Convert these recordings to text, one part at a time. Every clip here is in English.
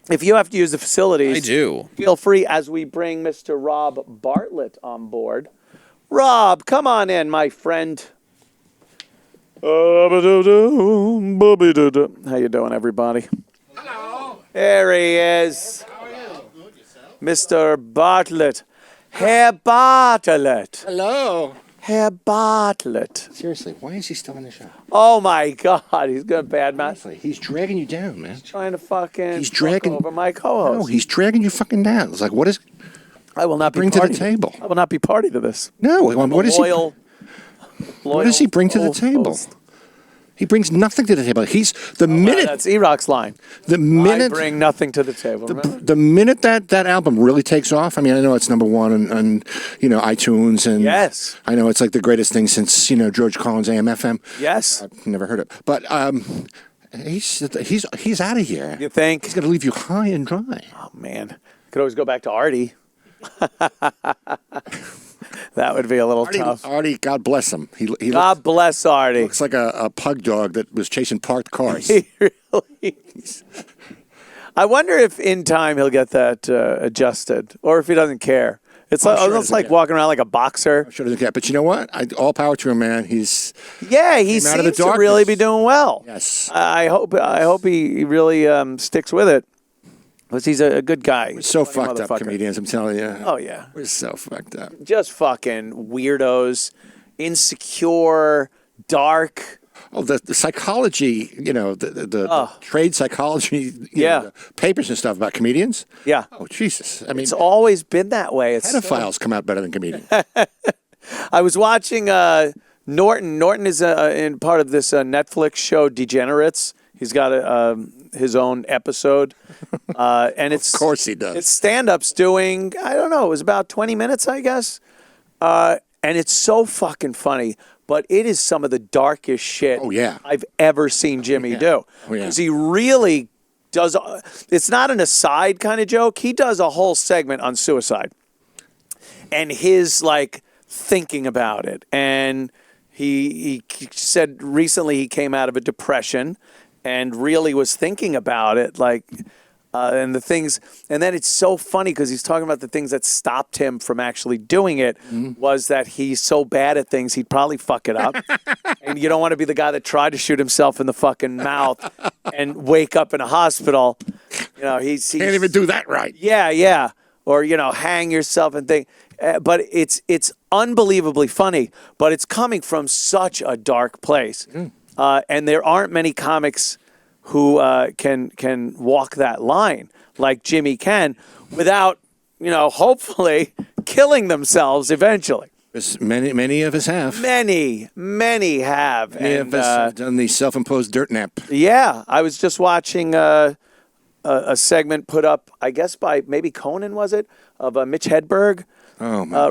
If you have to use the facilities, I do. Feel free as we bring Mr. Rob Bartlett on board. Rob, come on in, my friend. How you doing, everybody? Hello. There he is. How are you? Mr. Bartlett. Herr Bartlett. Hello. Herr Bartlett. Seriously, why is he still in the show? Oh, my God. He's going to badmouth. Honestly, he's dragging you down, man. Trying to fucking He's dragging fuck over my co-host. No, he's dragging you fucking down. It's like, what is? I will not bring be to the party table? I will not be party to this. No, what is Loyal. What does he bring to the table? host. He brings nothing to the table. He's the minute That's E-Rock's line. the I minute bring nothing to the table. remember? the minute that album really takes off. I mean, I know it's number one on iTunes, and Yes. I know it's like the greatest thing since George Collins' AM/FM. Yes. I've never heard it, but he's out of here. You think? He's going to leave you high and dry. Oh, man. Could always go back to Artie. That would be a little tough. Artie, God bless him. He God bless Artie. looks like a pug dog that was chasing parked cars. He really is. I wonder if in time he'll get that adjusted, or if he doesn't care. It's I'm like, sure he almost doesn't like care. walking around like a boxer. I'm sure doesn't care. But you know what? All power to him, man. He's Yeah, he Came out of the seems to really darkness. be doing well. Yes. I hope he really sticks with it, because he's a good guy. we're so Funny fucked up motherfucker. comedians. I'm telling you. Oh, yeah. We're so fucked up. Just fucking weirdos, insecure, dark. Oh, the psychology, the trade psychology, Yeah. the papers and stuff about comedians. Yeah. Oh, Jesus. I mean, It's always been that way. It's pedophiles come out better than comedians. I was watching Norton. Norton is in part of this Netflix show, Degenerates. He's got his own episode, and it's Of course he does. It's stand-ups doing, I don't know, it was about 20 minutes, I guess, and it's so fucking funny. But it is some of the darkest shit Oh, yeah. I've ever seen Jimmy do. Oh, yeah. Because he really does. It's not an aside kind of joke. He does a whole segment on suicide and his thinking about it. And he said recently he came out of a depression and really was thinking about it, and the things. And then it's so funny because he's talking about the things that stopped him from actually doing it was that he's so bad at things he'd probably fuck it up. And you don't want to be the guy that tried to shoot himself in the fucking mouth and wake up in a hospital. He's Can't even do that right. yeah. Or, hang yourself and think. But it's unbelievably funny, but it's coming from such a dark place. And there aren't many comics who can walk that line like Jimmy can without, hopefully killing themselves eventually. Many of us have. Many have. Many of us have done the self-imposed dirt nap. Yeah, I was just watching a segment put up, I guess by maybe Conan, was it, of Mitch Hedberg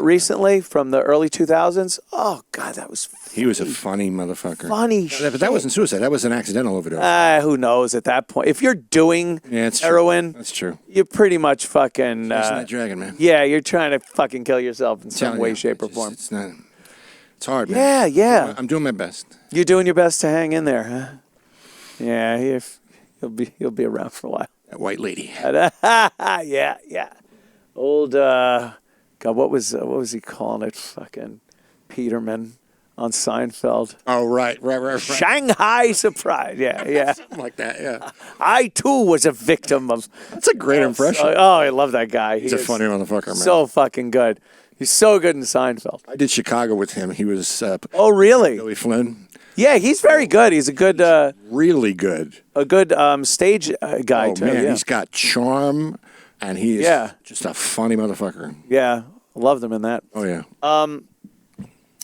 recently from the early 2000s. Oh, God, that was He was a funny motherfucker. funny But that wasn't suicide. That was an accidental overdose. Who knows at that point? If you're doing it's true. heroin, That's true. you're pretty much fucking... Chasing that dragon, man. yeah, you're trying to fucking kill yourself in some Telling way, you, shape, or it's form. It's not. It's hard, man. Yeah. I'm doing my best. You're doing your best to hang in there, huh? Yeah, he'll be around for a while. That white lady. Yeah. Old God, what was he calling it? Fucking Peterman on Seinfeld. Oh, right. Shanghai Surprise. Yeah. Something like that, yeah. I too was a victim of. That's a great impression. I love that guy. He's a funny motherfucker, man. So fucking good. He's so good in Seinfeld. I did Chicago with him. He was Oh, really? Billy Flynn. Yeah, he's very good. He's a good, Really good. stage guy too. Man, Yeah. he's got charm, and he's just a funny motherfucker. Yeah, loved him in that. Oh, yeah.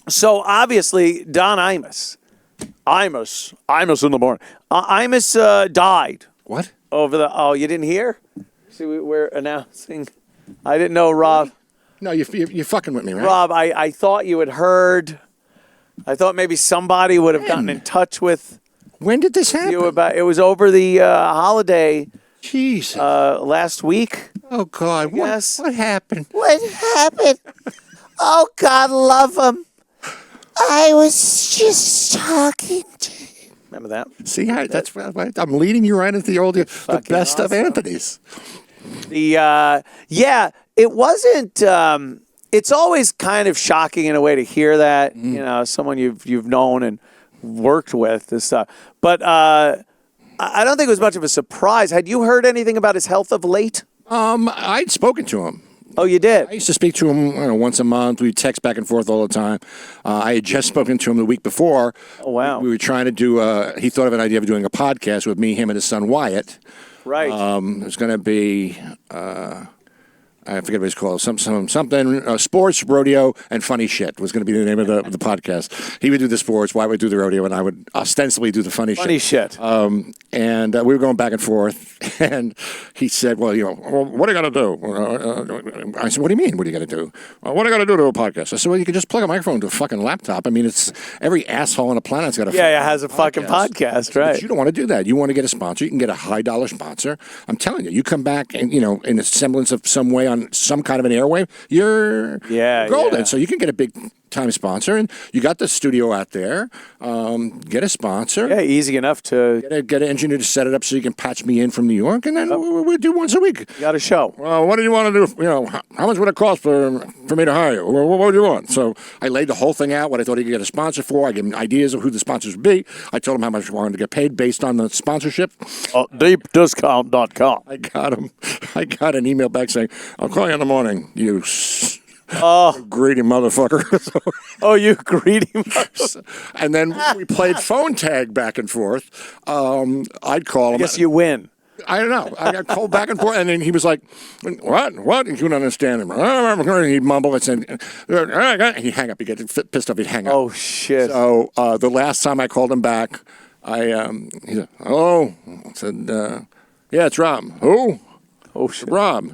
So obviously, Don Imus in the morning. Imus died What? over the. Oh, you didn't hear? See, we're announcing. I didn't know, Rob. No, you're fucking with me, right? Rob, I thought you had heard. I thought maybe somebody would have gotten in touch with When did this happen? you about. It was over the holiday Jesus. last week. Oh, God. Yes. What happened? What happened? Oh, God, love him. I was just talking to him. Remember that? See, that's right. I'm leading you right into the best of awesome. Anthony's. It wasn't. It's always kind of shocking in a way to hear that, someone you've known and worked with this stuff. But I don't think it was much of a surprise. Had you heard anything about his health of late? I'd spoken to him. Oh, you did? I used to speak to him once a month. We'd text back and forth all the time. I had just spoken to him the week before. Oh, wow. We were trying to do, he thought of an idea of doing a podcast with me, him, and his son Wyatt. Right. It was going to be, I forget what it's called, something, sports, rodeo, and funny shit was going to be the name of the podcast. He would do the sports, Wyatt would do the rodeo, and I would ostensibly do the funny shit. And we were going back and forth, and he said, well, what do you got to do? I said, what do you mean, what do you got to do? What do I got to do to a podcast? I said, well, you can just plug a microphone to a fucking laptop. I mean, it's every asshole on the planet's got a has a fucking podcast, right? But you don't want to do that. You want to get a sponsor. You can get a high-dollar sponsor. I'm telling you, you come back and, in a semblance of some way on some kind of an airwave, you're golden. Yeah. So you can get a big time sponsor, and you got the studio out there. Get a sponsor. Yeah, easy enough to get an engineer to set it up so you can patch me in from New York, and then we do once a week. You got a show. Well, what do you want to do? How much would it cost for me to hire you? What would you want? So I laid the whole thing out, what I thought he could get a sponsor for. I gave him ideas of who the sponsors would be. I told him how much I wanted to get paid based on the sponsorship. Deepdiscount.com. I got an email back saying, I'll call you in the morning, you greedy motherfucker. You greedy motherfucker. And then we played phone tag back and forth. I'd call him. I guess you win. I don't know. I got called back and forth, and then he was like, what? He couldn't understand him. He'd mumble and said, he'd hang up. He'd get pissed off. He'd hang up. Oh, shit. So the last time I called him back, he said, hello. I said, yeah, it's Rob. Who? Oh, shit. Rob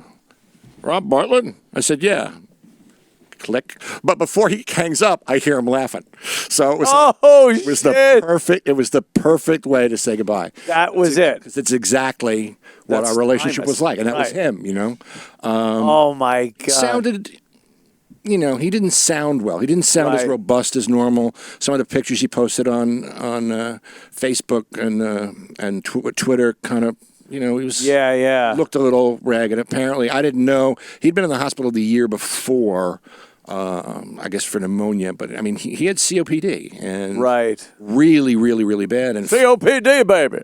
Bartlett? I said, yeah. Click. But before he hangs up, I hear him laughing. So it was the perfect way to say goodbye. That was it. Because it's exactly what our relationship was like, and that was him. Oh my God. Sounded. He didn't sound well. He didn't sound as robust as normal. Some of the pictures he posted on Facebook and Twitter kind of. He was looked a little ragged. Apparently, I didn't know he'd been in the hospital the year before. I guess for pneumonia, but I mean he had COPD and really, really, really bad. And COPD, baby.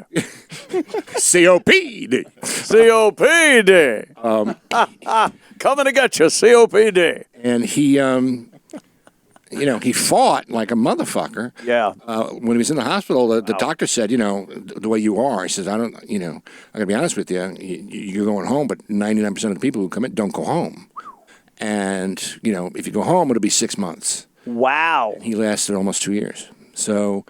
COPD. COPD. Coming to get you, COPD. And he, he fought like a motherfucker. Yeah. When he was in the hospital, the doctor said, the way you are, he says, I got to be honest with you, you're going home, but 99% of the people who come in don't go home. And, if you go home, it'll be 6 months. Wow. He lasted almost 2 years. So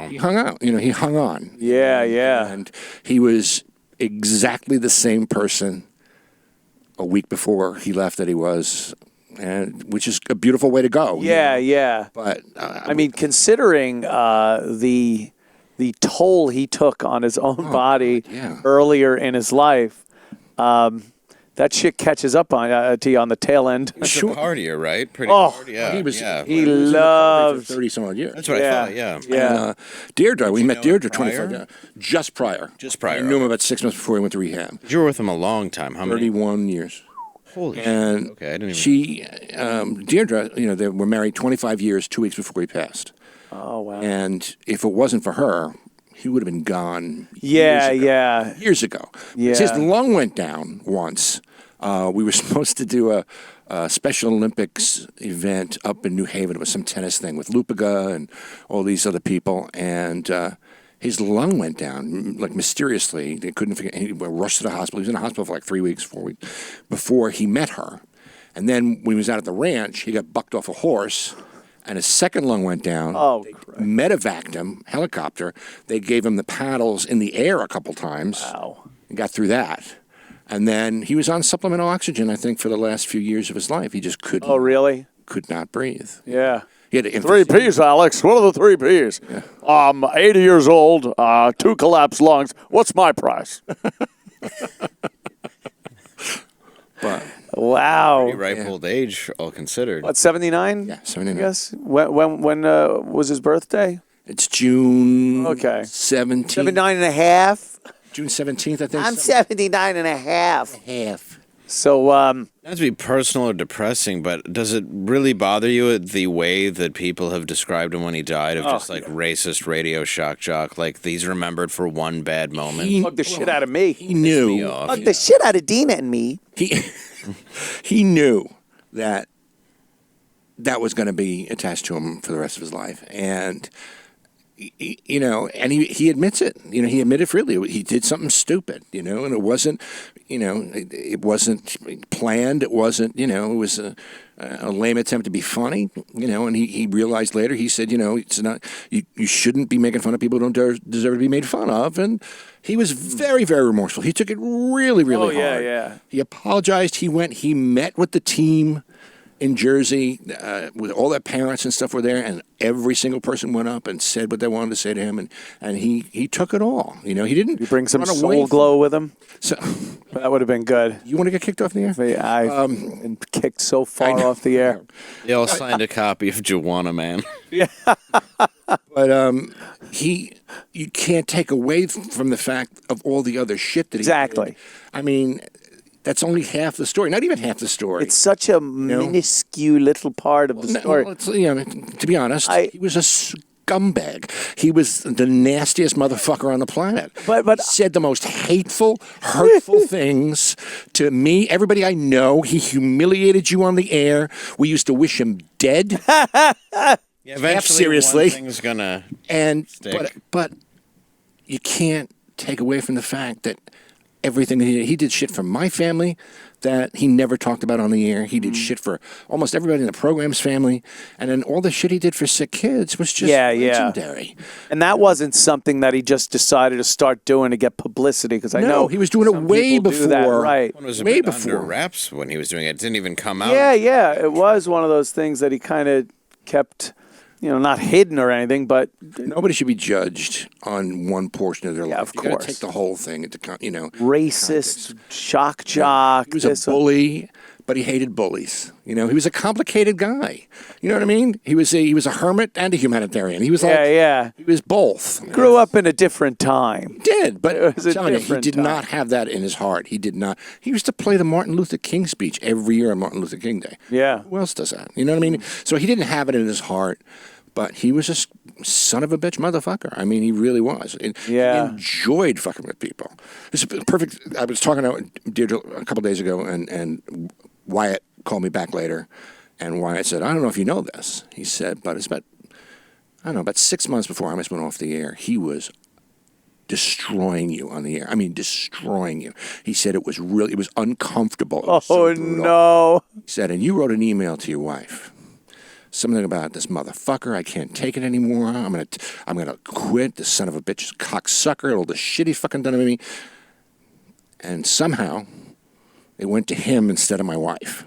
he hung out, he hung on. Yeah. And he was exactly the same person a week before he left that he was, and which is a beautiful way to go. Yeah. But I mean, considering the toll he took on his own body earlier in his life, that shit catches up on to you on the tail end. He was a partier, right? Pretty hard. Yeah. He loved 30 some odd years. That's what I thought. Yeah. And, Deirdre, we met Deirdre 25 just prior. I knew him about 6 months before he went to rehab. You were with him a long time. How many? 31 years. Holy and shit. Okay, I didn't even. She, Deirdre, they were married 25 years, 2 weeks before he passed. Oh, wow. And if it wasn't for her, he would have been gone years ago. Yeah. His lung went down once. We were supposed to do a Special Olympics event up in New Haven. It was some tennis thing with Lupiga and all these other people. And his lung went down, like mysteriously. They couldn't figure. He rushed to the hospital. He was in the hospital for like 3 weeks, 4 weeks, before he met her. And then when he was out at the ranch, he got bucked off a horse, and his second lung went down. Oh, they medevaced him, helicopter. They gave him the paddles in the air a couple times. Wow. And got through that. And then he was on supplemental oxygen, I think, for the last few years of his life. He just couldn't. Oh, really? Could not breathe. Yeah. He had 3 Ps, Alex. What are the 3 Ps? Yeah. I'm 80 years old, 2 collapsed lungs. What's my price? But wow. Pretty ripe old age, all considered. What, 79? yeah, 79. I guess. When was his birthday? It's June Okay. 17th. 79.5. June 17th, I think. I'm 79.5. half. So, Not to be personal or depressing, but does it really bother you the way that people have described him when he died of just like racist radio shock jock? Like he's remembered for one bad moment. fuck the shit out of me. He knew. Fuck the shit out of Dina and me. He knew that was going to be attached to him for the rest of his life, and and he admits it. He admitted freely he did something stupid. And it wasn't, it wasn't planned. It wasn't, it was a lame attempt to be funny. And he realized later. He said, it's not. You shouldn't be making fun of people who don't deserve to be made fun of. And he was very, very remorseful. He took it really, really hard. Yeah. He apologized. He met with the team in Jersey, with all their parents and stuff were there, and every single person went up and said what they wanted to say to him, and he took it all. He didn't. You bring some run away soul glow with him. So That would have been good. you want to get kicked off the air? I've been kicked so far off the air. They all signed a copy of Joanna Man. But you can't take away from the fact of all the other shit that he Exactly. did. I mean, that's only half the story. Not even half the story. It's such a minuscule little part of the story. Well, to be honest, he was a scumbag. He was the nastiest motherfucker on the planet. But he said the most hateful, hurtful things to me, everybody I know. He humiliated you on the air. We used to wish him dead. Yeah, eventually, seriously. one thing's gonna stick. But you can't take away from the fact that everything that he did shit for my family that he never talked about on the air. He did shit for almost everybody in the program's family, and then all the shit he did for sick kids was just legendary. And that wasn't something that he just decided to start doing to get publicity, because I know he was doing it way people do that, before. right? It was a way bit before under wraps when he was doing it. It didn't even come out. Yeah. It was one of those things that he kind of kept, not hidden or anything, but Nobody should be judged on one portion of their life. of You gotta course. take the whole thing into racist, shock jock. He was a bully, but he hated bullies. He was a complicated guy. You know what I mean? He was a hermit and a humanitarian. He was he was both. Grew up in a different time. He did, but It was a I'm telling you, he different did time. not have that in his heart. He did not. He used to play the Martin Luther King speech every year on Martin Luther King Day. Yeah. Who else does that? You know what I mean? So he didn't have it in his heart. But he was a son of a bitch motherfucker. I mean, he really was. He enjoyed fucking with people. It's perfect. I was talking to Deirdre a couple days ago, and Wyatt called me back later, and Wyatt said, "I don't know if you know this." He said, "But it's about 6 months before Imus went off the air, he was destroying you on the air. I mean, destroying you." He said it was uncomfortable. It was so brutal. No. He said, and you wrote an email to your wife. Something about this motherfucker. I can't take it anymore. I'm gonna quit. This son of a bitch, cocksucker. All the shit he's fucking done to me. And somehow, it went to him instead of my wife.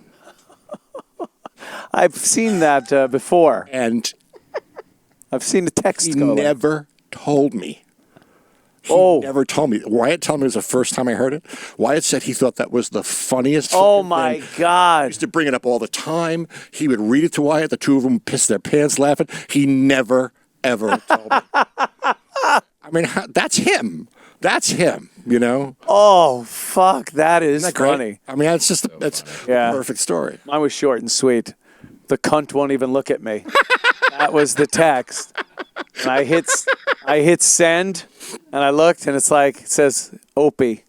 I've seen that before. And I've seen the text he go. never told me. He never told me. Wyatt told me it was the first time I heard it. Wyatt said he thought that was the funniest Oh fucking my thing. God. He used to bring it up all the time. He would read it to Wyatt. The two of them pissed their pants laughing. He never, ever told me. I mean, that's him. That's him, Oh, fuck. That is Isn't that great? funny. I mean, that's a perfect story. Mine was short and sweet. The cunt won't even look at me. That was the text. And I hit send, and I looked, and it says Opie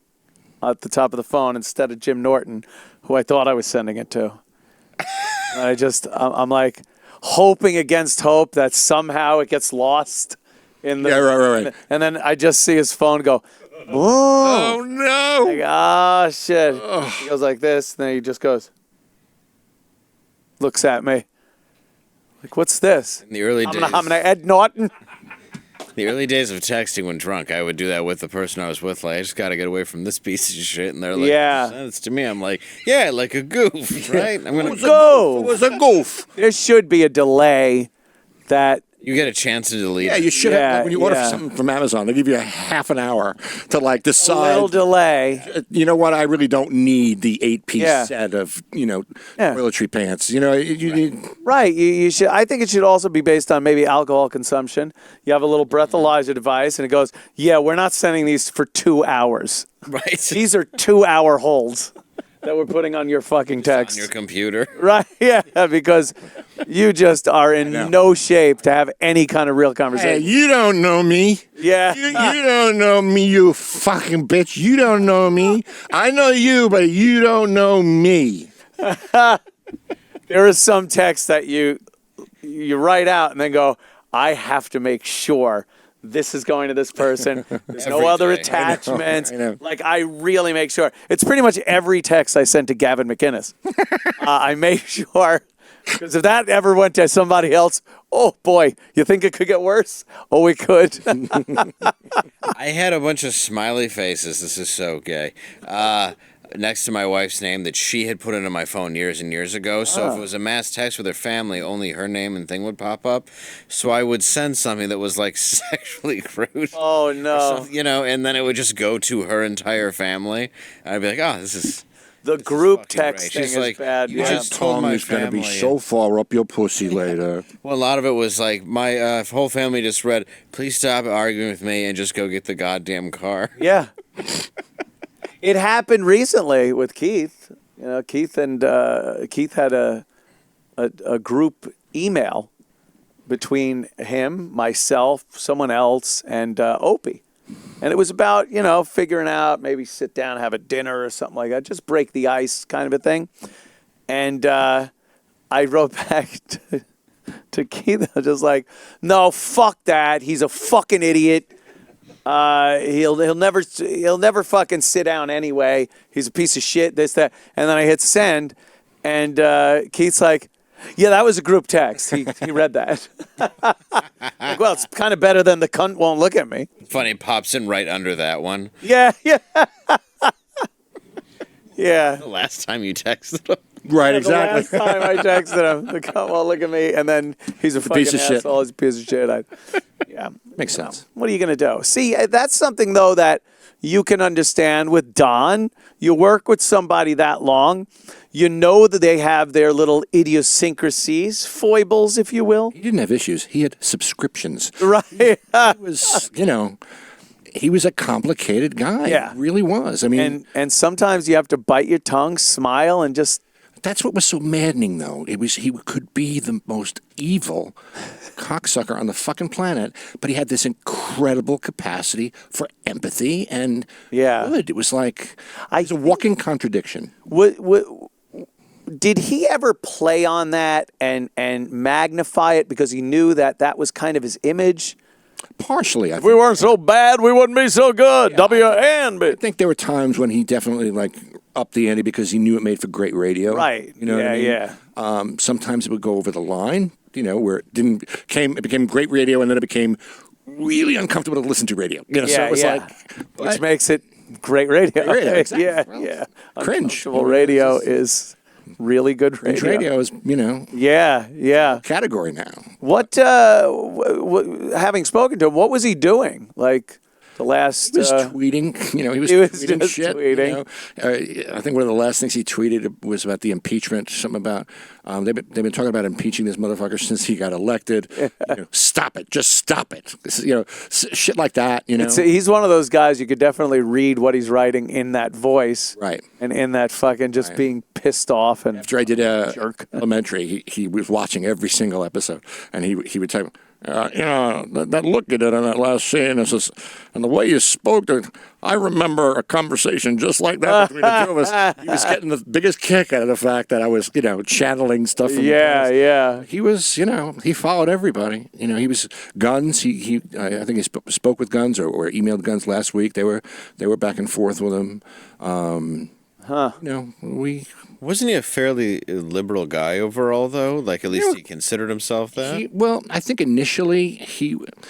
at the top of the phone instead of Jim Norton, who I thought I was sending it to. And I'm like hoping against hope that somehow it gets lost in the. Yeah, right. And then I just see his phone go, Oh, no. like, ah, shit. He goes like this, and then he just goes, looks at me. Like, what's this? In the early days, I'm gonna Ed Norton. the early days of texting when drunk, I would do that with the person I was with. Like, I just got to get away from this piece of shit. And they're like, Yeah. send it to me. I'm like, yeah, like a goof, right? I'm gonna Go. It was a goof. There should be a delay that You get a chance to delete Yeah, it. you should Yeah, have. When you order yeah. something from Amazon, they give you a half an hour to like A decide. little delay. You know what? I really don't need the 8-piece Yeah. set of Yeah. toiletry pants. You know, you need. Right. You should. I think it should also be based on maybe alcohol consumption. You have a little breathalyzer device, and it goes, "Yeah, we're not sending these for 2 hours. Right. These are 2-hour holds that we're putting on your fucking text." On your computer. Right. Yeah. Because you just are in no shape to have any kind of real Hey, conversation. you don't know me. Yeah. You don't know me, you fucking bitch. You don't know me. I know you, but you don't know me. There is some text that you write out and then go, I have to make sure this is going to this person. There's no Every other day. attachments. I know. Like, I really make sure. It's pretty much every text I sent to Gavin McInnes. I make sure. Because if that ever went to somebody else, oh boy, you think it could get worse? Oh, it could. I had a bunch of smiley faces. This is so gay. Next to my wife's name that she had put into my phone years and years ago. So if it was a mass text with her family, only her name and thing would pop up. So I would send something that was like sexually crude. Oh, no. And then it would just go to her entire family. I'd be like, oh, this is... The group fucking great. texting She's is like, bad. you Yeah. just told my is going to be family. so far up your pussy later. Well, a lot of it was like my whole family just read, please stop arguing with me and just go get the goddamn car. Yeah. It happened recently with Keith. Keith had a group email between him, myself, someone else, and Opie. And it was about, figuring out, maybe sit down, have a dinner or something like that, just break the ice kind of a thing. And I wrote back to Keith, I was just like, no, fuck that. He's a fucking idiot. He'll never fucking sit down anyway. He's a piece of shit, this, that. And then I hit send, and Keith's like, yeah, that was a group text. He read that. Like, well, it's kind of better than the cunt won't look at me. Funny, pops in right under that one. Yeah. Yeah. The last time you texted him. Right, exactly. The last time I texted him, the cunt won't look at me, and then he's a fucking piece of shit. asshole. He's a piece of shit. Yeah. Makes sense. What are you going to do? See, that's something, though, that you can understand with Don. You work with somebody that long. You know that they have their little idiosyncrasies, foibles, if you will. He didn't have issues. He had subscriptions. Right. He was, he was a complicated guy. Yeah. He really was. I mean, And sometimes you have to bite your tongue, smile, and just... that's what was so maddening, though. He could be the most evil cocksucker on the fucking planet, but he had this incredible capacity for empathy and good. It was like it was a walking contradiction. Did he ever play on that and magnify it because he knew that was kind of his image? Partially, I If think. we weren't so bad, we wouldn't be so good. I think there were times when he definitely upped the ante because he knew it made for great radio. Right. You know what I mean? Yeah. Sometimes it would go over the line, where it became great radio and then it became really uncomfortable to listen to radio. So it was which makes it great radio. Great radio, exactly. Yeah, Well, yeah. cringe. Uncomfortable radio is really good radio. Cringe radio is, Yeah. category now. What, having spoken to him, what was he doing? Like the last... He was tweeting, he was tweeting just shit. tweeting. I think one of the last things he tweeted was about the impeachment, something about, they've been talking about impeaching this motherfucker since he got elected. Stop it. Just stop it. Shit like that, He's one of those guys you could definitely read what he's writing in that voice. Right. And in that fucking just being pissed off. And After I did Elementary, he was watching every single episode, and he would type, that look you did on that last scene, and the way you spoke, I remember a conversation just like that between the two of us. He was getting the biggest kick out of the fact that I was, channeling stuff from the past. Yeah. He was, he followed everybody. He was Guns. I think he spoke with Guns or emailed Guns last week. They were back and forth with him. Wasn't he a fairly liberal guy overall, though? Like, at least he considered himself that? I think initially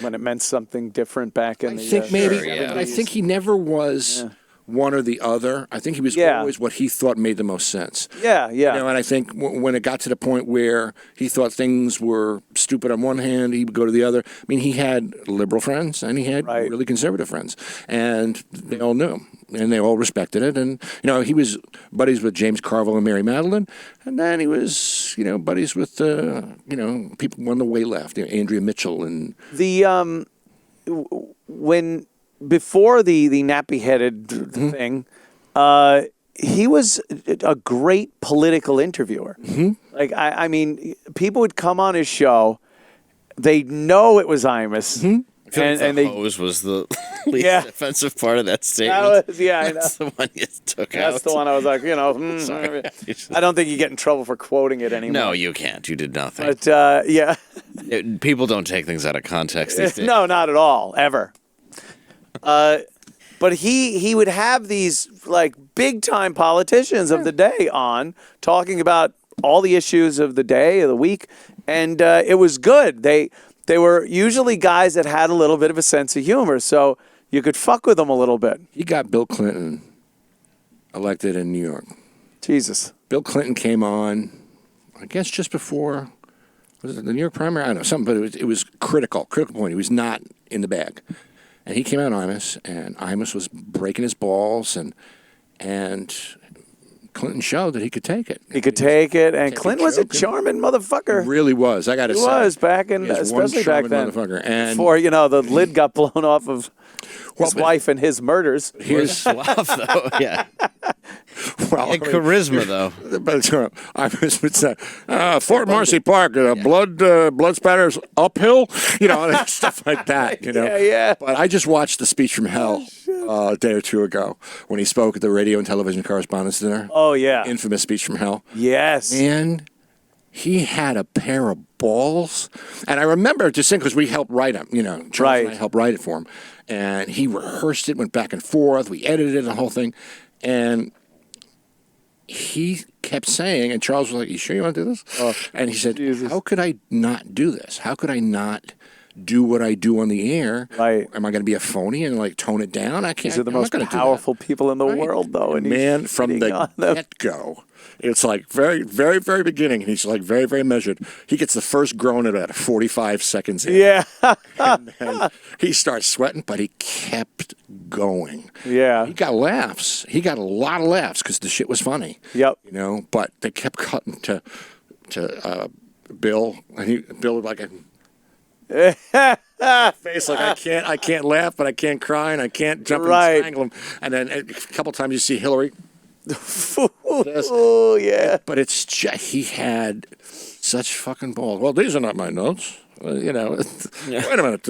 when it meant something different back in I think maybe, Sure, yeah. but I think he never was one or the other. I think he was always what he thought made the most sense. Yeah. You know, and I think when it got to the point where he thought things were stupid on one hand, he would go to the other. I mean, he had liberal friends and he had really conservative friends, and they all knew him and they all respected it. And you know, he was buddies with James Carville and Mary Madeline, and then he was buddies with people on the way left, Andrea Mitchell and when before the nappy-headed thing, he was a great political interviewer. Like I mean, people would come on his show, they know it was Imus. And the hose was the least offensive part of that statement. That's the one you took out. That's the one I was like, sorry. I don't think you get in trouble for quoting it anymore. No, you can't. You did nothing. But people don't take things out of context these days. No, not at all, ever. But he would have these like big time politicians of the day on talking about all the issues of the day, of the week, and it was good. They were usually guys that had a little bit of a sense of humor, so you could fuck with them a little bit. He got Bill Clinton elected in New York. Jesus. Bill Clinton came on, I guess just before, was it the New York primary? I don't know, something, but it was critical point. He was not in the bag. And he came out on Imus, and Imus was breaking his balls, and Clinton showed that he could take it. He could take it, and Clinton was a charming motherfucker. He really was. I got to say. He was back in, especially back then. And before, the lid got blown off of his wife and his murders. Here's suave, though. Yeah. Well, charisma, though. But I was Fort Marcy Park, blood spatters uphill, stuff like that. Yeah. But I just watched the speech from hell a day or two ago when he spoke at the Radio and Television Correspondents' Dinner. Oh yeah, infamous speech from hell. Yes, and he had a pair of balls, and I remember just saying because we helped write him. Charles and I helped write it for him, and he rehearsed it, went back and forth. We edited it, the whole thing, and he kept saying, and Charles was like, "You sure you want to do this?" And he said, Jesus. "How could I not do this? How could I not do what I do on the air? Right? Am I going to be a phony and like tone it down? I can't." These are the most powerful people in the world, though. And man, from the get-go, it's like very, very, very beginning. And he's like very, very measured. He gets the first groan at about 45 seconds in. Yeah. And then he starts sweating, but he kept going. Yeah. He got laughs. He got a lot of laughs because the shit was funny. Yep. But they kept cutting to Bill, and Bill was like face like I can't laugh, but I can't cry, and I can't jump and strangle him. And then a couple times you see Hillary. Oh yeah. But it's just, he had such fucking balls. Well, these are not my notes. Wait a minute.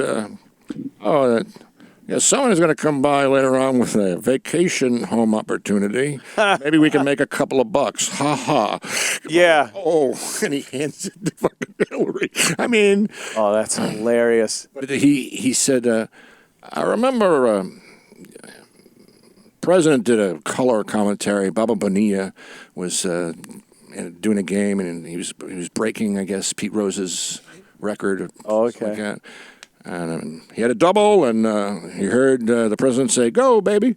Someone is going to come by later on with a vacation home opportunity. Maybe we can make a couple of bucks. Ha ha. Yeah. Oh, and he hands it to fucking Hillary. I mean. Oh, that's hilarious. But he said, I remember President did a color commentary. Baba Bonilla was doing a game, and he was breaking, I guess, Pete Rose's record. Oh, okay. Like that. And he had a double, and he heard the president say, "Go, baby."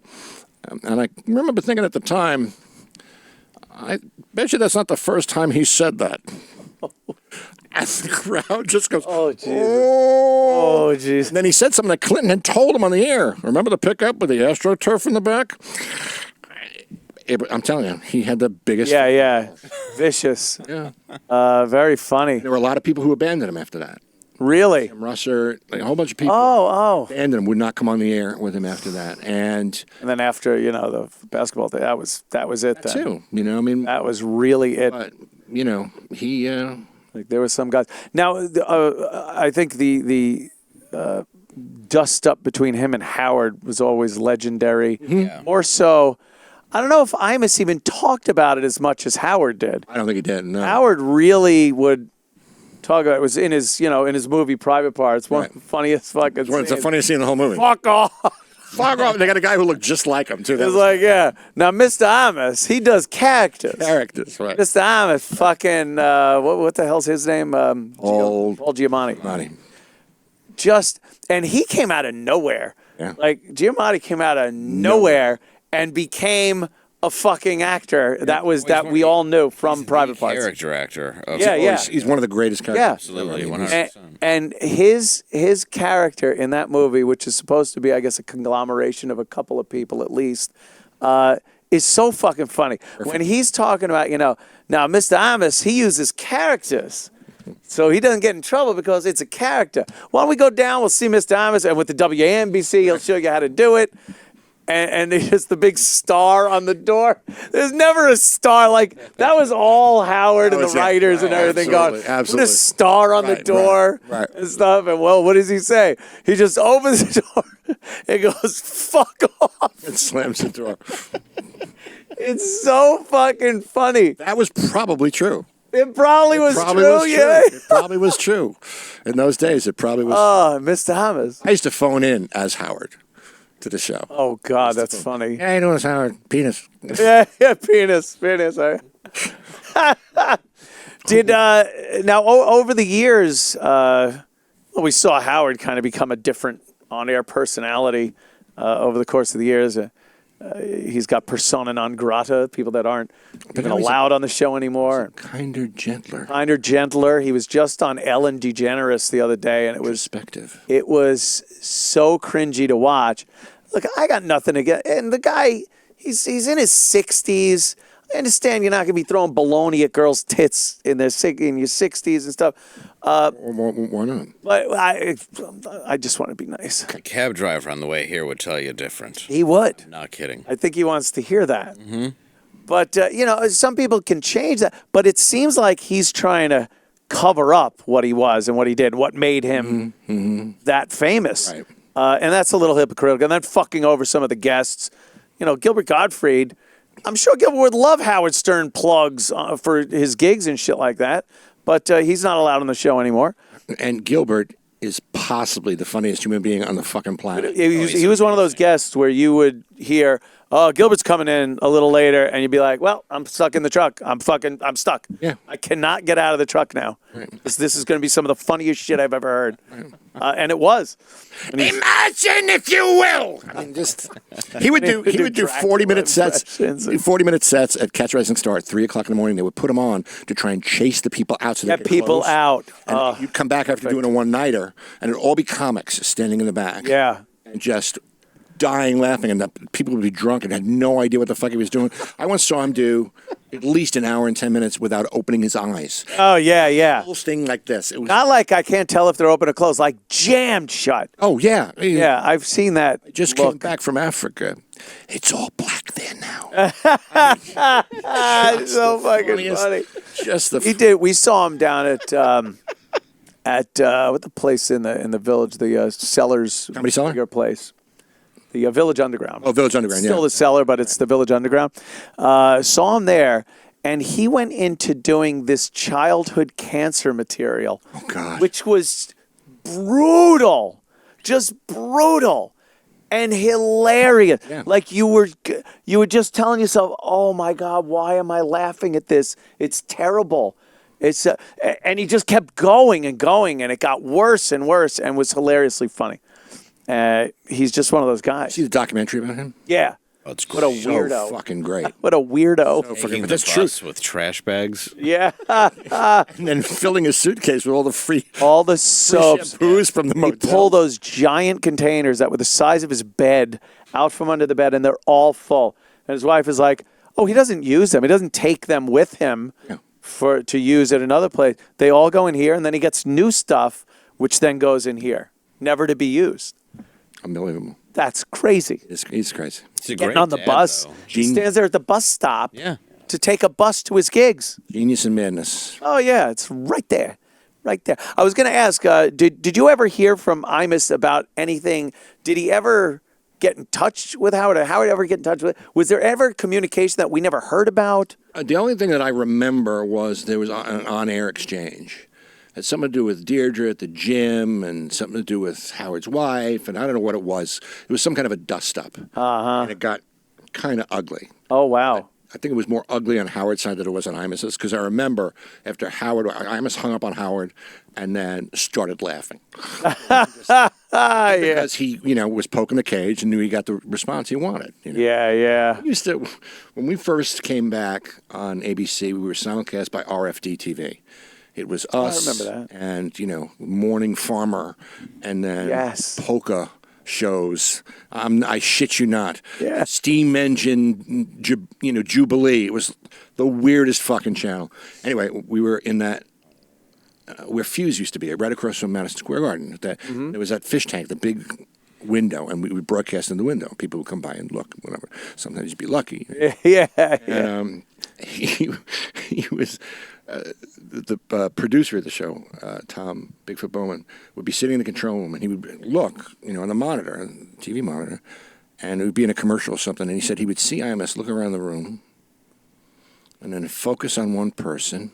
And I remember thinking at the time, I bet you that's not the first time he said that. And the crowd just goes, "Oh, Jesus. Oh, jeez." And then he said something that Clinton had told him on the air. Remember the pickup with the AstroTurf in the back? I'm telling you, he had the biggest... Yeah. Vicious. Yeah. Very funny. There were a lot of people who abandoned him after that. Really? Tim Russer, a whole bunch of people abandoned him, would not come on the air with him after that. And then after, the basketball thing, that was it then. Too. That was really it. But, he... like there were some guys. Now, I think the dust up between him and Howard was always legendary. Yeah. More so, I don't know if Imus even talked about it as much as Howard did. I don't think he did, no. Howard really would talk about it. It was in his movie Private Parts. One of the funniest fucking scenes. It's the funniest scene in the whole movie. Fuck off. Fuck off. They got a guy who looked just like him, too. It's like, yeah. Now, Mr. Imus, he does characters. Characters, right. Mr. Imus, fucking, what the hell's his name? Paul Giamatti. And he came out of nowhere. Yeah. Like, Giamatti came out of nowhere and became a fucking actor. That we all knew from Private Parts. Character actor. He's one of the greatest characters. Yeah. Absolutely, 100%. And his character in that movie, which is supposed to be, I guess, a conglomeration of a couple of people at least, is so fucking funny. Perfect. When he's talking about, now Mr. Imus, he uses characters. So he doesn't get in trouble because it's a character. Why don't we go down, we'll see Mr. Imus, and with the WAMBC, he'll show you how to do it. And there's just the big star on the door. There's never a star that was all Howard and the writers and everything going. Absolutely. Put a star on the door and stuff. And what does he say? He just opens the door and goes, "Fuck off." And slams the door. It's so fucking funny. That was probably true. It probably was true. Yeah. It probably was true. In those days, it probably was. Oh, Mr. Imus. I used to phone in as Howard to the show. Oh, God, that's funny. Yeah, you know it's Howard. Penis. Yeah, penis. Did now over the years, we saw Howard kind of become a different on-air personality over the course of the years. He's got persona non grata, people that aren't even allowed on the show anymore. Kinder, gentler. He was just on Ellen DeGeneres the other day, and it was so cringy to watch. Look, I got nothing against, and the guy, he's in his 60s. I understand you're not going to be throwing baloney at girls' tits in your 60s and stuff. Why not? But I just want to be nice. A cab driver on the way here would tell you different. He would. Not kidding. I think he wants to hear that. Mm-hmm. But, some people can change that. But it seems like he's trying to cover up what he was and what he did, what made him that famous. Right. And that's a little hypocritical. And then fucking over some of the guests. Gilbert Gottfried, I'm sure Gilbert would love Howard Stern plugs for his gigs and shit like that. But he's not allowed on the show anymore. And Gilbert is possibly the funniest human being on the fucking planet. He was one of those guests where you would hear, "Oh, Gilbert's coming in a little later," and you'd be like, "Well, I'm stuck in the truck. I'm stuck. Yeah. I cannot get out of the truck now. Right. This is going to be some of the funniest shit I've ever heard." And it was. And imagine, if you will. I mean, he would do 40-minute sets. 40-minute sets at Catch Rising Star at 3:00 in the morning. They would put them on to try and chase the people out. So get people close. out. And you'd come back after doing a one-nighter, and it'd all be comics standing in the back. Yeah. And just dying laughing, and the people would be drunk and had no idea what the fuck he was doing. I once saw him do at least an hour and 10 minutes without opening his eyes. Oh, yeah. The whole thing like this. It was not like I can't tell if they're open or closed, like jammed shut. Oh, yeah. Yeah, I've seen that. I just came back from Africa. It's all black there now. It's so fucking funny. He did. We saw him down at what the place in the village, the Cellars Comedy Cellar? Your place. The Village Underground. Oh, Village Underground, Still the Cellar, but it's the Village Underground. Saw him there, and he went into doing this childhood cancer material. Oh, God. Which was brutal. Just brutal. And hilarious. Yeah. Like you were just telling yourself, "Oh my God, why am I laughing at this? It's terrible." It's and he just kept going and going, and it got worse and worse, and was hilariously funny. He's just one of those guys. See the documentary about him? Yeah. Oh, it's what a weirdo. So fucking great. What a weirdo. So Taking the that's bus true. with trash bags. Yeah. And then filling his suitcase with all the soaps. Shampoos from the motel. He'd pull those giant containers that were the size of his bed out from under the bed, and they're all full. And his wife is like, "Oh, he doesn't use them. He doesn't take them with him to use at another place. They all go in here, and then he gets new stuff, which then goes in here, never to be used." Unbelievable. That's crazy. He's crazy. He's a Getting great on the dad, bus. though. He stands there at the bus stop to take a bus to his gigs. Genius and madness. Oh, yeah. It's right there. Right there. I was going to ask, did you ever hear from Imus about anything? Did he ever get in touch with Howard? Or Howard ever get in touch with? Was there ever communication that we never heard about? The only thing that I remember was there was an on-air exchange. It had something to do with Deirdre at the gym and something to do with Howard's wife, and I don't know what it was. It was some kind of a dust-up. And it got kind of ugly. Oh, wow. I think it was more ugly on Howard's side than it was on Imus's, because I remember after Howard, Imus hung up on Howard and then started laughing. Because he, was poking the cage and knew he got the response he wanted. Yeah. When we first came back on ABC, we were simulcast by RFD TV. It was us I remember that. and, Morning Farmer and then polka shows. I shit you not. Yeah. Steam Engine, Jubilee. It was the weirdest fucking channel. Anyway, we were in that, where Fuse used to be, right across from Madison Square Garden. There was that fish tank, the big window, and we would broadcast in the window. People would come by and look, whatever. Sometimes you'd be lucky. And he was... the producer of the show, Tom Bigfoot Bowman, would be sitting in the control room and he would look, on the monitor, TV monitor, and it would be in a commercial or something. And he said he would see IMS look around the room and then focus on one person.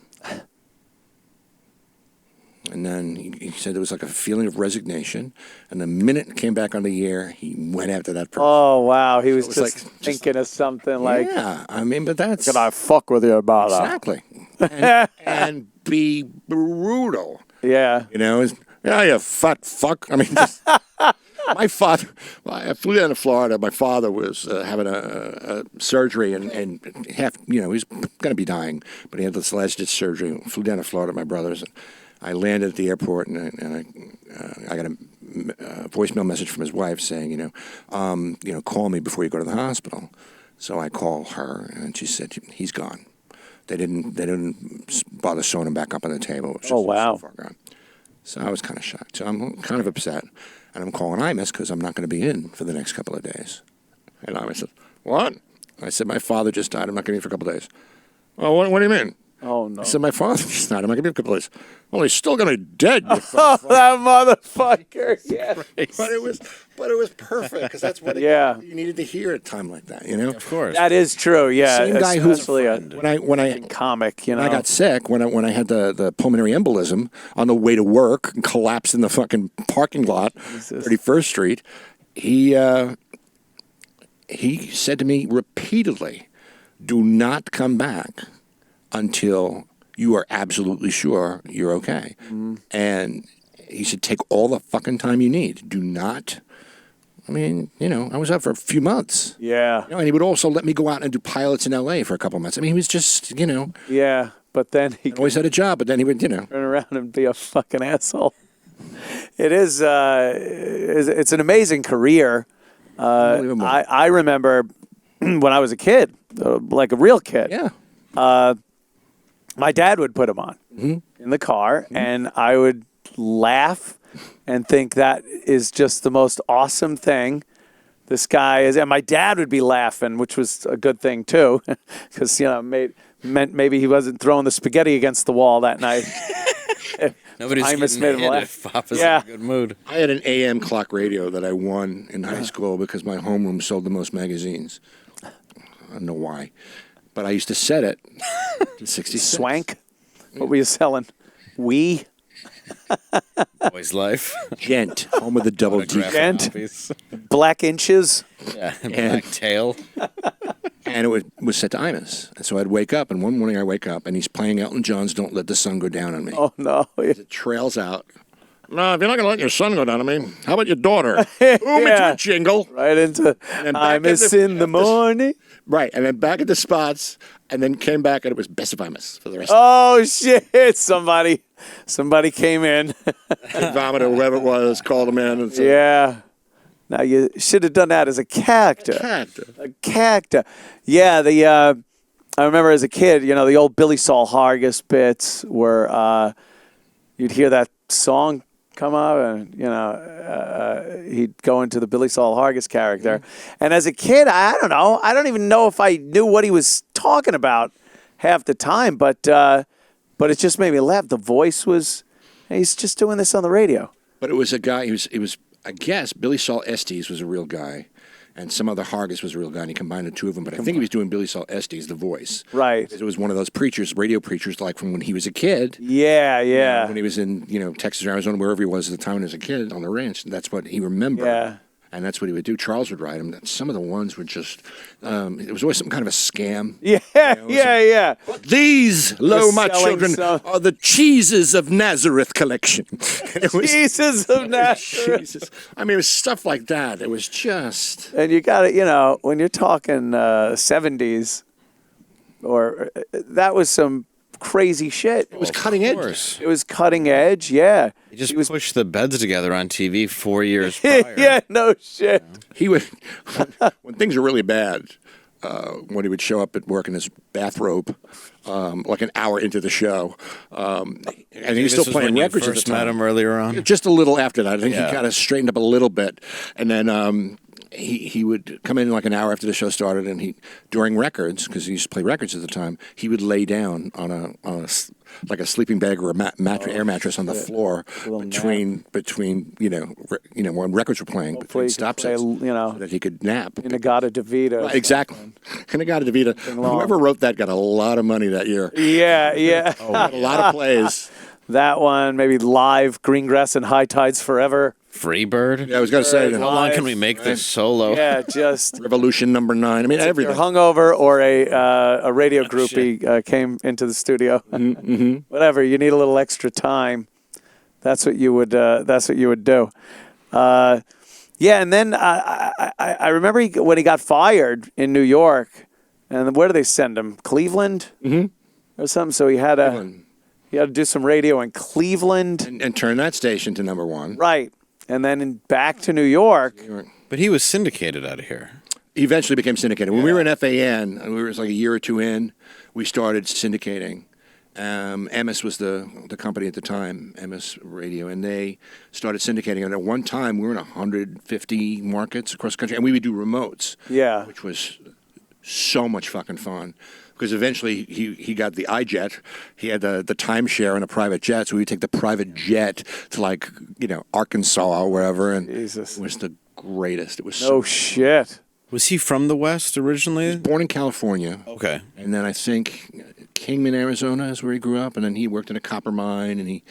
And then he said there was like a feeling of resignation. And the minute it came back on the air, he went after that person. Oh, wow. He was So just thinking of something like, yeah, I mean, but that's... can I fuck with you about that? Exactly. And be brutal. Yeah. You fat fuck. I mean, my father, I flew down to Florida. My father was having a surgery and half, he's going to be dying, but he had this last-ditch surgery. Flew down to Florida, my brothers. And I landed at the airport and I got a voicemail message from his wife saying, call me before you go to the hospital. So I call her and she said, he's gone. They didn't bother sewing him back up on the table. It was just wow. So far gone. So I was kind of shocked. So I'm kind of upset. And I'm calling Imus because I'm not going to be in for the next couple of days. And Imus said, what? I said, my father just died. I'm not going to be in for a couple of days. Oh, what do you mean? Oh, no. I said, my father just died. I'm not going to be in for a couple of days. Well, he's still going to be dead. You Oh, that motherfucker. Yeah. But it was perfect because that's what you needed to hear at a time like that, Of course. That is true. Yeah. Same guy who's when I comic, When I got sick, when I had the pulmonary embolism on the way to work and collapsed in the fucking parking lot, 31st Street, he said to me repeatedly, do not come back until you are absolutely sure you're okay. And he said, take all the fucking time you need. Do not. I mean, I was up for a few months. Yeah. And he would also let me go out and do pilots in L.A. for a couple of months. I mean, he was just, Yeah, but then he always had a job, but then he would, turn around and be a fucking asshole. It is, it's an amazing career. I remember when I was a kid, like a real kid. Yeah. My dad would put him on in the car, and I would laugh and think that is just the most awesome thing. This guy is, and my dad would be laughing, which was a good thing too, because meant maybe he wasn't throwing the spaghetti against the wall that night. Nobody's getting hit if Papa's in a good mood. I had an AM clock radio that I won in high school because my homeroom sold the most magazines. I don't know why. But I used to set it to 66. Swank? What were you selling? Boy's Life. Gent. Home of the double D. Gent. Black Inches. Yeah, Black Tail. And it was set to Imus. And so I'd wake up, and one morning I wake up, and he's playing Elton John's Don't Let the Sun Go Down on Me. Oh, no. It trails out. No, if you're not going to let your son go down on me, how about your daughter? Boom, into a jingle. Right into Imus in the morning. Right, and then back at the spots, and then came back, and it was Best of Imus for the rest Oh, shit. Somebody came in. Vomit or whoever it was, called him in. And said, Yeah. Now, you should have done that as a character. A character. Yeah, I remember as a kid, the old Billy Saul Hargis bits where you'd hear that song come up and, he'd go into the Billy Saul Hargis character. And as a kid, I don't know. I don't even know if I knew what he was talking about half the time, but it just made me laugh. The voice was, he's just doing this on the radio. But it was a guy, it was I guess Billy Saul Estes was a real guy, and some other Hargis was a real guy, and he combined the two of them. But I think he was doing Billy Saul Estes, the voice. Right. It was one of those preachers, radio preachers, like from when he was a kid. Yeah. When he was in, Texas or Arizona, wherever he was at the time when he was a kid on the ranch. That's what he remembered. Yeah. and that's what he would do. Charles would write them. Some of the ones were just, it was always some kind of a scam. Yeah, yeah. These, lo, my selling children, some- are the cheeses of Nazareth collection. And it was, Jesus of Nazareth. Jesus. I mean, it was stuff like that. It was just. And you got to, when you're talking 70s, or that was some crazy shit. It was cutting edge. course. It was cutting edge, yeah. He just pushed the beds together on TV 4 years prior. Yeah, no shit. He would, when things are really bad, when he would show up at work in his bathrobe, like an hour into the show, and he was still This playing when records you at the first time. met him earlier on. Just a little after that. I think Yeah. he kind of straightened up a little bit. And then he would come in like an hour after the show started, and during records, because he used to play records at the time, he would lay down on like a sleeping bag or a air mattress on the floor between when records were playing, between stop sets, so that he could nap. Inagata DeVita. Right, exactly. Inagata DeVita. Whoever wrote that got a lot of money that year. Yeah. Got a lot of plays. That one, maybe live, Greengrass and High Tides Forever. Freebird? Yeah, I was going to say, How long can we make this solo? Yeah, just Revolution #9. I mean, you're everything. hungover or a radio groupie came into the studio. Whatever, you need a little extra time. That's what you would do. Yeah, and then I remember when he got fired in New York, and where do they send him? Cleveland or something. So he had to do some radio in Cleveland, And turn that station to #1. right? And then back to New York. But he was syndicated out of here. He eventually became syndicated. When we were in FAN, and we were like a year or two in, we started syndicating. Imus was the company at the time, Imus Radio, and they started syndicating. And at one time, we were in 150 markets across the country, and we would do remotes, Yeah. which was so much fucking fun. Because eventually he got the iJet. He had the timeshare and a private jet, so we'd take the private jet to Arkansas or wherever, and Jesus. it was the greatest. It was No shit. Was he from the West originally? born in California. Okay. And then I think Kingman, Arizona is where he grew up. And then he worked in a copper mine, and he,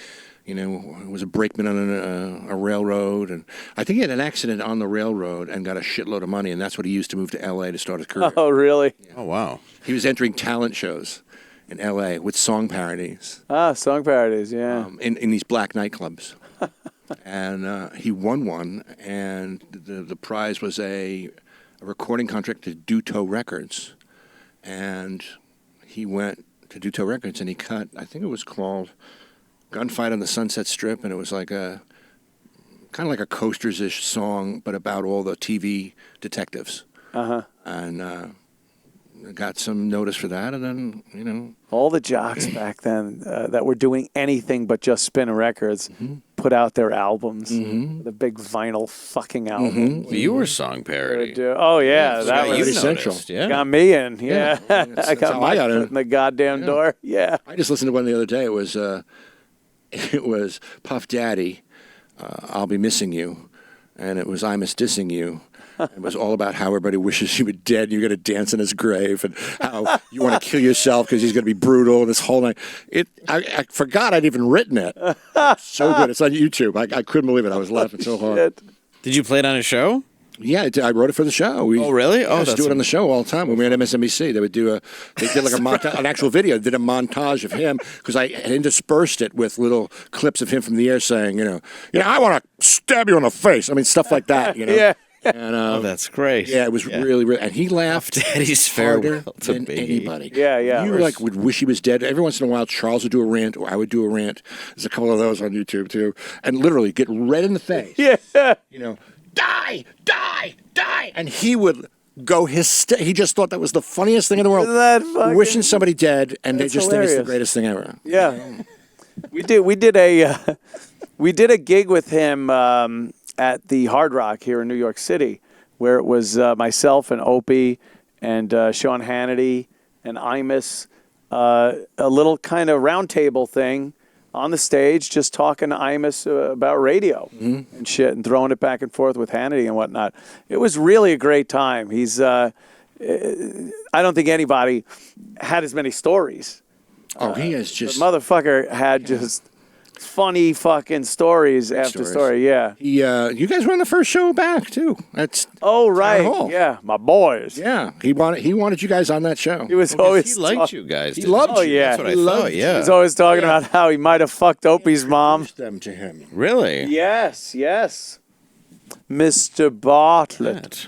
was a brakeman on a railroad. And I think he had an accident on the railroad and got a shitload of money, and that's what he used to move to L.A. to start his career. Oh, really? Oh, wow. He was entering talent shows in L.A. with song parodies Song parodies, yeah. in these black nightclubs. And he won one, and the prize was a recording contract to Duto Records. And he went to Duto Records, and he cut, I think it was called Gunfight on the Sunset Strip, and it was like kind of like a Coasters-ish song, but about all the TV detectives. And got some notice for that, and then, All the jocks back then that were doing anything but just spinning records put out their albums. The big vinyl fucking album. Well, you were song parody. Oh, yeah. That You was Parody Central. noticed, yeah. got me in. Yeah. that's I got how my I got foot in. in the goddamn door. Yeah. I just listened to one the other day. It was Puff Daddy, I'll Be Missing You, and it was Imus Dissing You. It was all about how everybody wishes you were dead and you're going to dance in his grave, and how you want to kill yourself because he's going to be brutal and this whole night. I forgot I'd even written it. So good. It's on YouTube. I couldn't believe it. I was laughing so hard. Shit. Did you play it on a show? Yeah, I wrote it for the show. Oh, really? Oh, I used to that's do it on the show all the time. When we were at MSNBC, they did like a montage, an actual video. They did a montage of him because I had interspersed it with little clips of him from the air saying, I want to stab you in the face. I mean, stuff like that. Yeah. And, Oh, that's great. yeah, it was really, really, and he laughed Daddy's harder farewell to than baby. anybody. Yeah, yeah. You would wish he was dead. Every once in a while, Charles would do a rant, or I would do a rant. There's a couple of those on YouTube too, and literally get red in the face. Yeah. Die, die, die, and he would go he just thought that was the funniest thing in the world. Isn't that fucking- Wishing somebody dead, and they That's just think it's the hilarious. greatest thing ever. Yeah. We did a gig with him at the Hard Rock here in New York City, where it was myself and Opie and Sean Hannity and Imus, a little kind of round table thing on the stage, just talking to Imus about radio and shit, and throwing it back and forth with Hannity and whatnot. It was really a great time. He's, I don't think anybody had as many stories. Oh, he is The just. motherfucker had just funny fucking stories after story. Yeah. You guys were on the first show back too. That's Oh right. Hall. Yeah, my boys. yeah. He wanted you guys on that show. He was always He liked you guys. He didn't loved Oh, you. yeah. That's what He I loved thought. you. Yeah. He's always talking about how he might have fucked Opie's mom. them to him. Really? Yes, Mr. Bartlett. That.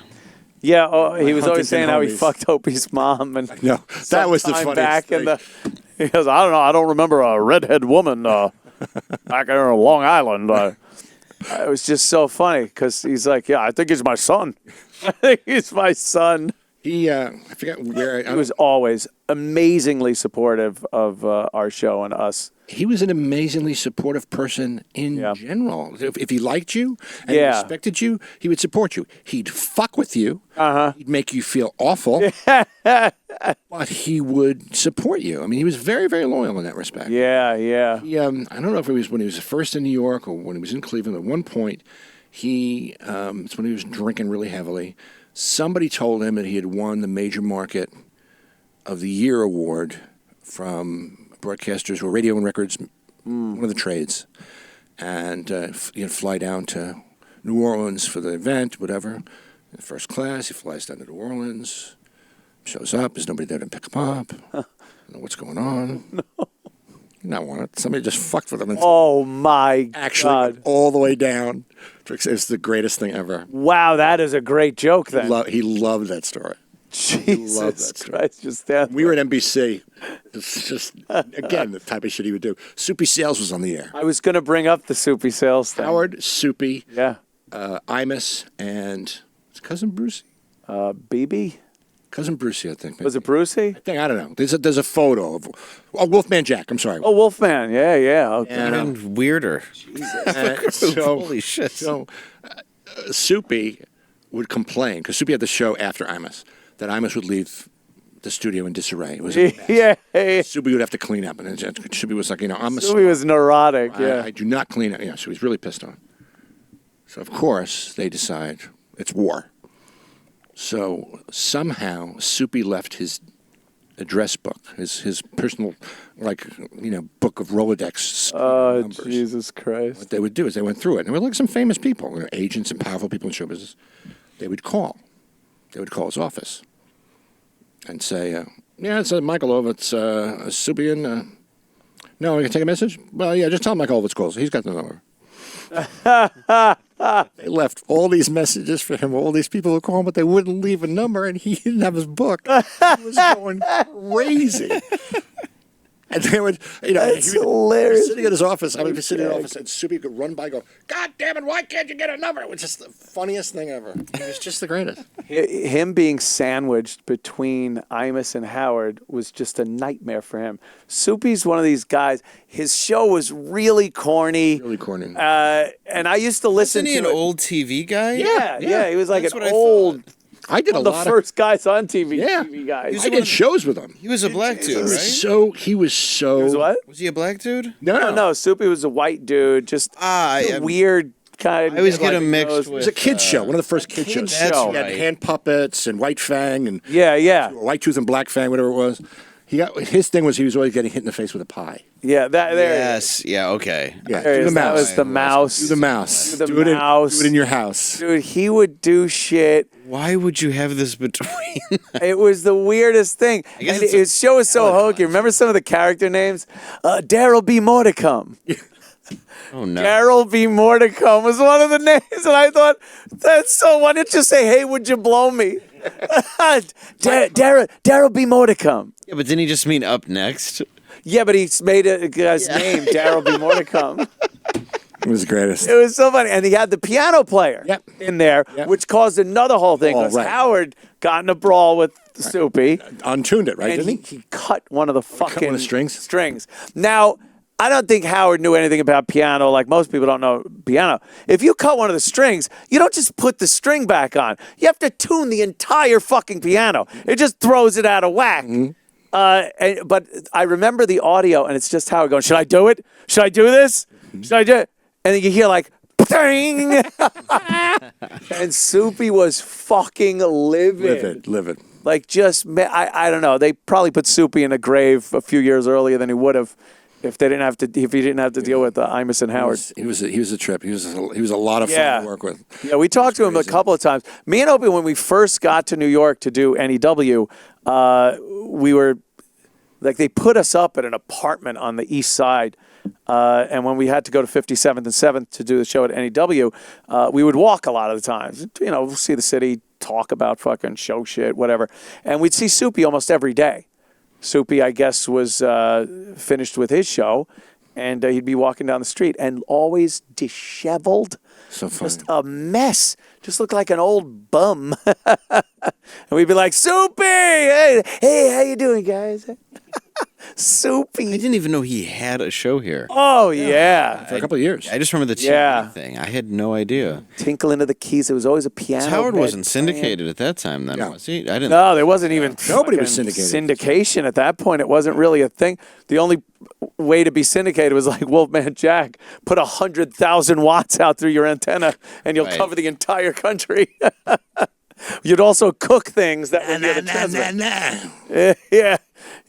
Yeah, he was always Huntington saying how he homies. fucked Opie's mom, and No, that was the sometime funniest back in thing. he goes, I don't know, I don't remember a redhead woman back in Long Island. It was just so funny because he's like, yeah, I think he's my son. I think he's my son. He I forget where He was always amazingly supportive of our show and us. he was an amazingly supportive person in Yeah. general. If he liked you and he Yeah. respected you, he would support you. He'd fuck with you. Uh-huh. He'd make you feel awful. But he would support you. I mean, he was very, very loyal in that respect. Yeah. He, I don't know if it was when he was first in New York or when he was in Cleveland. At one point, it's when he was drinking really heavily. Somebody told him that he had won the Major Market of the Year award from broadcasters or radio and records, one of the trades. And he'd fly down to New Orleans for the event, whatever. In first class, he flies down to New Orleans, shows up, there's nobody there to pick him up. I don't know what's going on. No. Not want it. Somebody just fucked with him. And Oh my actually God! went all the way down. It's the greatest thing ever. Wow, that is a great joke. Then He loved that story. Jesus loved that story. Christ, just that. We were at NBC. It's just, again, the type of shit he would do. Soupy Sales was on the air. I was going to bring up the Soupy Sales thing. Howard, Soupy, Yeah. Imus, and his cousin Brucey. BB? Cousin Brucey, I think. Was it Brucey? I don't know. There's a photo of Wolfman Jack. I'm sorry. Oh, Wolfman. Yeah. Okay. And, Even weirder. Holy shit. So Soupy would complain because Soupy had the show after Imus that Imus would leave the studio in disarray. It was a mess. Yeah. Soupy would have to clean up, and Soupy was like, I'm a Soupy was neurotic. Yeah. I do not clean up. Yeah, so he's really pissed on. So of course they decide it's war. So somehow Soupy left his address book, his personal, book of Rolodex Oh, numbers. Jesus Christ. What they would do is they went through it, and there were like some famous people, agents and powerful people in show business. They would call his office and say, "Yeah, it's Michael Ovitz, Soupy, and no, I can take a message. Well, yeah, just tell Michael Ovitz calls. He's got the number." They left all these messages for him, all these people who call him, but they wouldn't leave a number, and he didn't have his book. He was going crazy. And they would, That's he would hilarious. be sitting at his office. I would be sitting in the office, and Soupy could run by and go, "God damn it, why can't you get a number?" It was just the funniest thing ever. He was just the greatest. Him being sandwiched between Imus and Howard was just a nightmare for him. Soupy's one of these guys. His show was really corny. Really corny. And I used to listen Isn't he to an it. old TV guy? Yeah. He was like That's an what I old, I did a one of lot the first guys on TV. Yeah. TV guys. I did shows with him. He was a black dude, He was right? so. He was what? Was he a black dude? No, Soupy was a white dude, just a weird kind. I always get him mixed It was with. a kids show, one of the first kids shows. show. That's He had right. hand puppets and White Fang and Yeah. White Tooth and Black Fang, whatever it was. His thing was he was always getting hit in the face with a pie. Yeah, there. Yes. Yeah. Okay. Yeah, There do it the is. That mouse. was the mouse. Do the mouse. Do the do it mouse. do it in your house. Dude, he would do shit. Why would you have this between? It was the weirdest thing. guess And it's a his show was so hokey. Remember some of the character names? Daryl B. Mordecom. Oh no. Daryl B. Mordecom was one of the names, and I thought, that's so. Why didn't you say, "Hey, would you blow me"? Daryl B. Mordecom. Yeah, but didn't he just mean up next? Yeah, but he made a guy's name, Daryl B. Mordecom. It was the greatest. It was so funny. And he had the piano player Yep. in there, Yep. which caused another whole thing. Oh, Because right. Howard got in a brawl with Soupy, Untuned it, right? and Didn't he? he cut one of the fucking one of the strings? strings. Now, I don't think Howard knew anything about piano, like most people don't know piano. If you cut one of the strings, you don't just put the string back on. You have to tune the entire fucking piano. It just throws it out of whack. But I remember the audio, and it's just Howard going, "Should I do it? Should I do this? Should I do it?" And then you hear like, "Ding!" And Soupy was fucking livid. Livid. Like, I don't know. They probably put Soupy in a grave a few years earlier than he would have if he didn't have to deal with Imus and Howard. He was a trip. He was a lot of fun to work with. Yeah, we talked to him a couple of times. Me and Opie, when we first got to New York to do NEW, we were like, they put us up at an apartment on the east side. And when we had to go to 57th and 7th to do the show at NEW, we would walk a lot of the times. See the city, talk about fucking show shit, whatever. And we'd see Soupy almost every day. Soupy, I guess, was finished with his show, and he'd be walking down the street and always disheveled. So funny. Just a mess. Just looked like an old bum. And we'd be like, Soupy! Hey, how you doing, guys? Soupy. I didn't even know he had a show here. Oh, yeah. For a couple of years. I just remember the TV thing. I had no idea. Tinkle into the keys. It was always a piano. Howard wasn't syndicated at that time then, was he? I didn't. No, there wasn't even Nobody was syndicated. syndication at that point. It wasn't really a thing. The only way to be syndicated was like Wolfman Jack. Put 100,000 watts out through your antenna, and you'll cover the entire country. You'd also cook things that would be the transmit.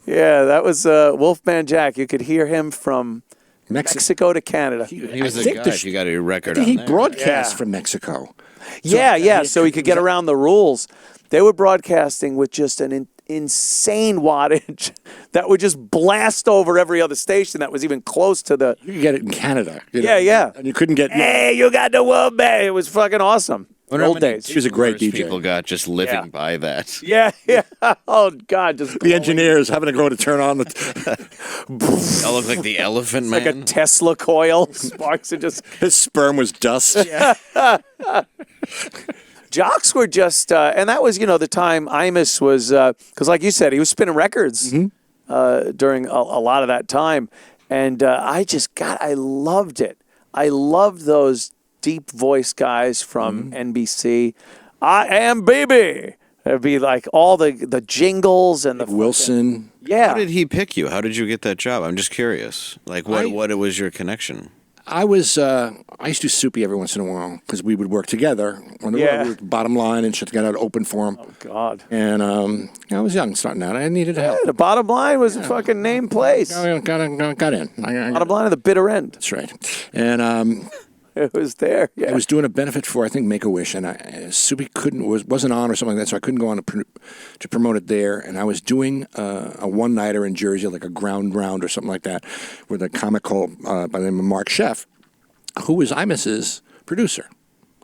Yeah, that was Wolfman Jack. You could hear him from Mexico to Canada. He was a guy. If you got a record on He there. broadcast from Mexico. So he could get around the rules. They were broadcasting with just an insane wattage that would just blast over every other station that was even close to the... You could get it in Canada. Yeah. And you couldn't get... Hey, you got the Wolfman. It was fucking awesome. Old days. He was a great DJ. People got just living by that. Yeah. Oh, God. Just The engineers having to go to turn on the... I look like the Elephant Man. like a Tesla coil. Sparks are just... His sperm was dust. Jocks were just... and that was, the time Imus was... Because like you said, he was spinning records during a lot of that time. And I loved it. I loved those deep voice guys from NBC. I am baby. It'd be like all the jingles and the Wilson. Yeah. How did he pick you? How did you get that job? I'm just curious. Like, what was your connection? I used to do Soupy every once in a while because we would work together on the road. We were Bottom Line and shit together, open for him. Oh, God. And I was young starting out. I needed help. The Bottom Line was a fucking name place. Got in. Bottom Line of the bitter end. That's right. And it was there. Yeah. I was doing a benefit for, I think, Make-A-Wish, and Soupy wasn't on or something like that, so I couldn't go on to promote it there. And I was doing a one-nighter in Jersey, like a ground round or something like that, with a comic called by the name of Mark Sheff, who was Imus's producer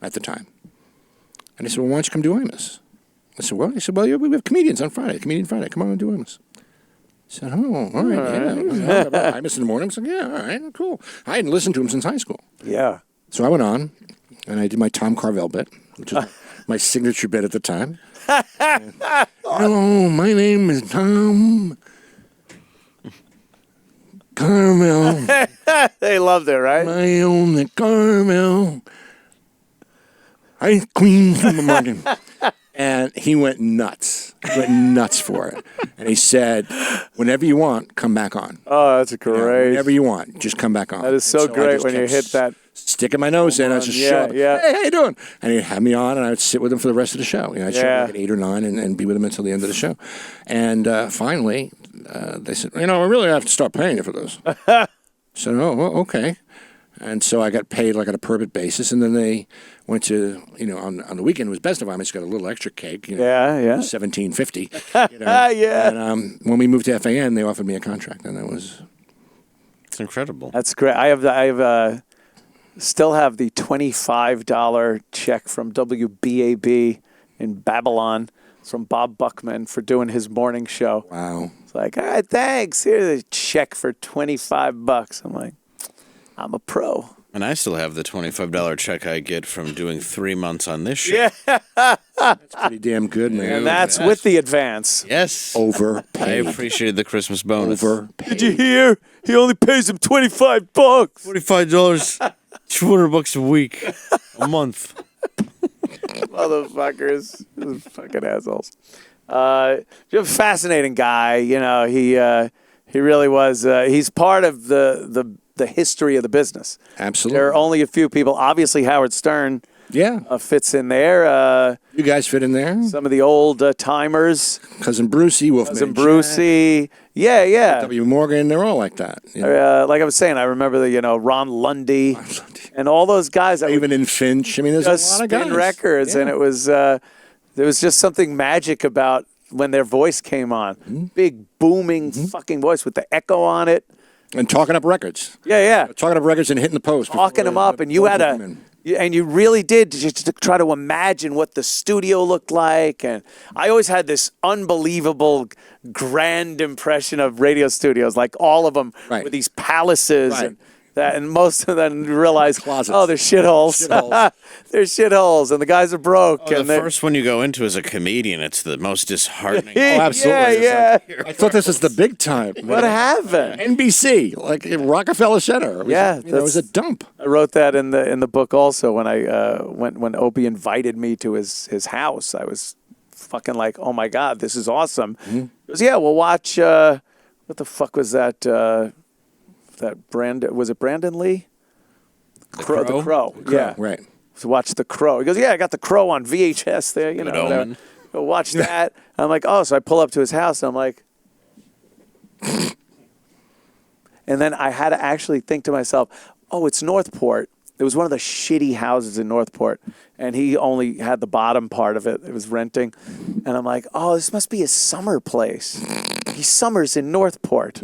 at the time. And he said, well, why don't you come do Imus? I said, well, we have comedians on Friday, Comedian Friday. Come on and do Imus. I said, oh, all right. Imus in the morning. I said, yeah, all right, cool. I hadn't listened to him since high school. Yeah. So I went on, and I did my Tom Carvel bit, which was my signature bit at the time. Hello, my name is Tom Carvel. They loved it, right? I own the Carvel ice cream supermarket. And he went nuts. He went nuts for it. And he said, whenever you want, come back on. Oh, that's great. Whenever you want, just come back on. That is so great when you hit that. Sticking my nose in, I was just show up. Yeah. Hey, how you doing? And he'd have me on, and I would sit with him for the rest of the show. I'd show up like at 8 or 9 and be with him until the end of the show. And finally, they said, we really have to start paying you for this. I said, oh, well, okay. And so I got paid like on a per bit basis, and then they went to, on the weekend it was Best of Imus, got a little extra cake. $17.50. And when we moved to FAN, they offered me a contract, and that was... It's incredible. That's great. I still have the $25 check from WBAB in Babylon from Bob Buckman for doing his morning show. Wow. It's like, all right, thanks. Here's a check for $25. I'm like, I'm a pro. And I still have the $25 check I get from doing 3 months on this show. Yeah. That's pretty damn good, man. And that's with the advance. Yes. Overpaid. I appreciated the Christmas bonus. Overpaid. Did you hear? He only pays him $25. $45, $200 a week, a month. Motherfuckers. Fucking assholes. You're a fascinating guy. He really was. He's part of the history of the business. Absolutely. There are only a few people. Obviously, Howard Stern Yeah. fits in there. You guys fit in there. Some of the old timers. Cousin Brucey, Wolfman Cousin Jack, Brucey. Yeah. W. Morgan, they're all like that. You know? Like I was saying, I remember Ron Lundy and all those guys that Even in Finch. I mean, there's just a lot of guys. spin records, and it was there was just something magic about when their voice came on. Big booming fucking voice with the echo on it. And talking up records. Yeah. Talking up records and hitting the post. Talking them up, and you had and you really did just to try to imagine what the studio looked like. And I always had this unbelievable, grand impression of radio studios, like all of them with these palaces and most of them realize, closets. Oh, they're shitholes. They're shitholes, and the guys are broke. Oh, and the first one you go into as a comedian, it's the most disheartening. Oh, absolutely. Yeah. I thought this was the big time. What happened? NBC, like in Rockefeller Center. It was, it was a dump. I wrote that in the book also when I when Opie invited me to his house. I was fucking like, oh my God, this is awesome. He goes, yeah, we'll watch. What the fuck was that? That Brandon, was it Brandon Lee? The Crow. Yeah. Right. So watch The Crow. He goes, yeah, I got The Crow on VHS there. You know, whatever. Go watch that. I'm like, oh, so I pull up to his house and I'm like, and then I had to actually think to myself, oh, it's Northport. It was one of the shitty houses in Northport, and he only had the bottom part of it. It was renting. And I'm like, oh, this must be his summer place. He summers in Northport.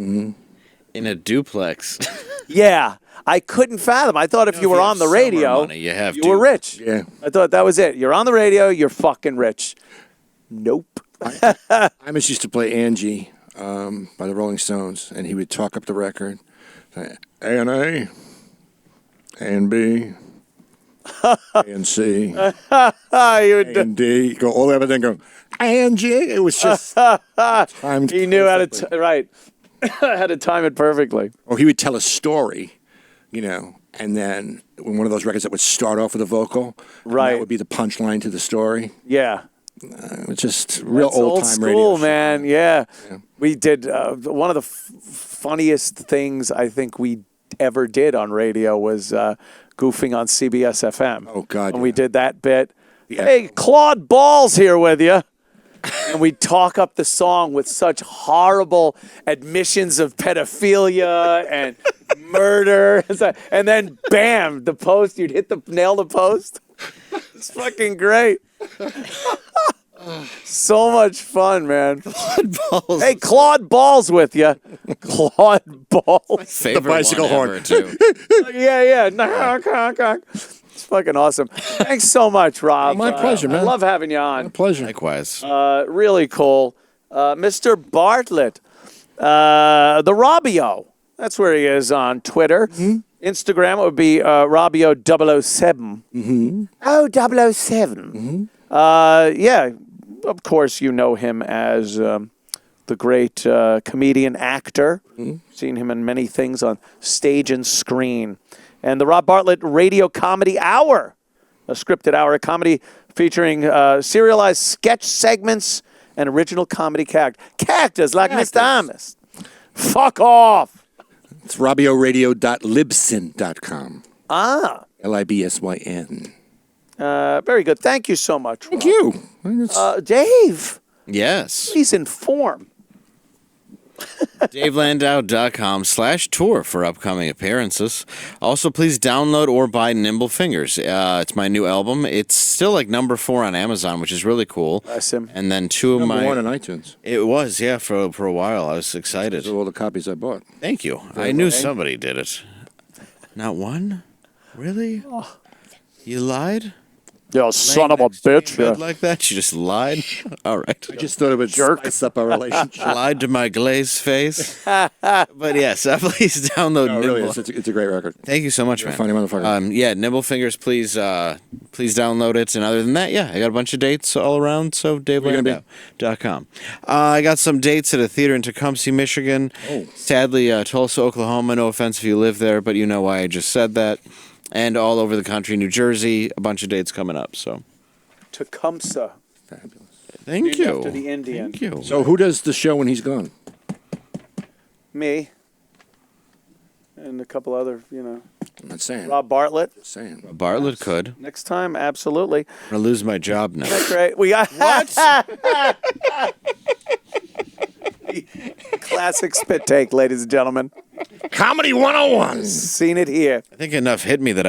In a duplex. Yeah. I couldn't fathom. I thought if you were on the radio, money, you were rich. Yeah. I thought that was it. You're on the radio, you're fucking rich. Nope. Imus used to play Angie by the Rolling Stones, and he would talk up the record. A and A and B, A and C, A and D. Go all the way up and then go, Angie. It was just timed. He knew how to, right. Had to time it perfectly. Or he would tell a story, you know, and then when one of those records that would start off with a vocal, right, that would be the punchline to the story. Yeah. It was just real old time school radio, man. Yeah. We did one of the funniest things I think we ever did on radio was goofing on CBS FM. Oh God! And we did that bit. Hey, Claude Ball's here with you. And we talk up the song with such horrible admissions of pedophilia and murder. And then, bam, the post, you'd nail the post. It's fucking great. So much fun, man. Claude Ball's. Hey, Claude Ball's with you. Claude Ball's. The bicycle horn. Too. Yeah. It's fucking awesome. Thanks so much, Rob. My pleasure, man. I love having you on. My pleasure. Likewise. Really cool. Mr. Bartlett, the Robbio. That's where he is on Twitter. Mm-hmm. Instagram would be Robbio007. Mm-hmm. Oh, 007. Mm-hmm. Yeah, of course you know him as the great comedian actor. Mm-hmm. Seen him in many things on stage and screen. And the Rob Bartlett Radio Comedy Hour, a scripted hour of comedy featuring serialized sketch segments and original comedy characters like Mr. Imus. Fuck off. It's robbioradio.libsyn.com. Ah. Libsyn. Very good. Thank you so much, Rob. Thank you. Dave. Yes. Please inform. DaveLandau.com/tour for upcoming appearances. Also, please download or buy Nimble Fingers. It's my new album. It's still like number 4 on Amazon, which is really cool. Bless him. And then 2 of Number my... 1 on iTunes. It was, yeah, for a while. I was excited. Those are all the copies I bought. Thank you. I knew somebody did it. Not one? Really? You lied? You son of a bitch. Yeah. Like that? You just lied? All right. I just thought it would spice up our relationship. Lied to my glazed face. But yes, please download No, Nimble. really, it's a great record. Thank you so much, You're man. a funny motherfucker. Yeah, Nimble Fingers, please download it. And other than that, yeah, I got a bunch of dates all around, so DaveLandau.com. I got some dates at a theater in Tecumseh, Michigan. Oh. Sadly, Tulsa, Oklahoma. No offense if you live there, but you know why I just said that. And all over the country, New Jersey, a bunch of dates coming up. So, Tecumseh. Fabulous. Thank you. After the Indian. Thank you. So who does the show when he's gone? Me. And a couple other, I'm not saying. Rob Bartlett. Saying. Bartlett could. Next time, absolutely. I'm gonna lose my job now. That's great. We got What? classic spit take, ladies and gentlemen. Comedy 101. Seen it here. I think enough hit me that I